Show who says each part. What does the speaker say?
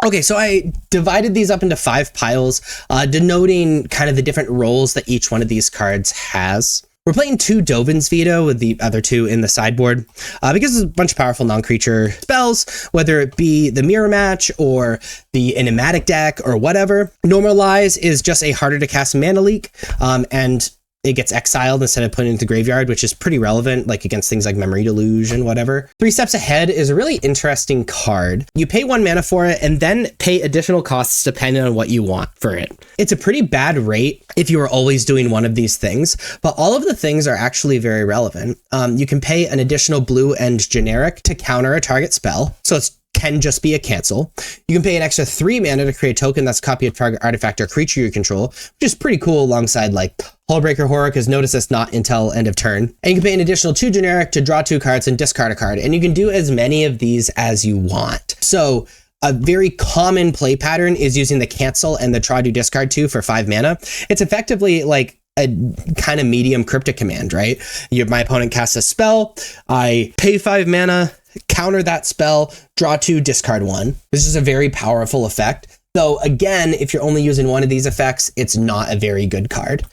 Speaker 1: Okay, so I divided these up into 5 piles, denoting kind of the different roles that each one of these cards has. We're playing 2 Dovin's Veto with the other 2 in the sideboard, because there's a bunch of powerful non-creature spells, whether it be the Mirror Match or the Enigmatic deck or whatever. Normalize is just a harder to cast mana leak, and it gets exiled instead of put into the graveyard, which is pretty relevant, like against things like Memory Deluge and whatever. 3 Steps Ahead is a really interesting card. You pay 1 mana for it and then pay additional costs depending on what you want for it. It's a pretty bad rate if you are always doing one of these things, but all of the things are actually very relevant. You can pay an additional blue and generic to counter a target spell, so it's can just be a cancel. You can pay an extra 3 mana to create a token that's a copy of target artifact or creature you control, which is pretty cool alongside like Hullbreaker Horror, because notice it's not until end of turn. And you can pay an additional 2 generic to draw 2 cards and discard a card, and you can do as many of these as you want. So a very common play pattern is using the cancel and the draw 2 discard 2 for 5 mana. It's effectively like a kind of medium cryptic command, right? My opponent casts a spell, I pay 5 mana, counter that spell, draw 2, discard 1. This is a very powerful effect. Though again, if you're only using one of these effects, it's not a very good card.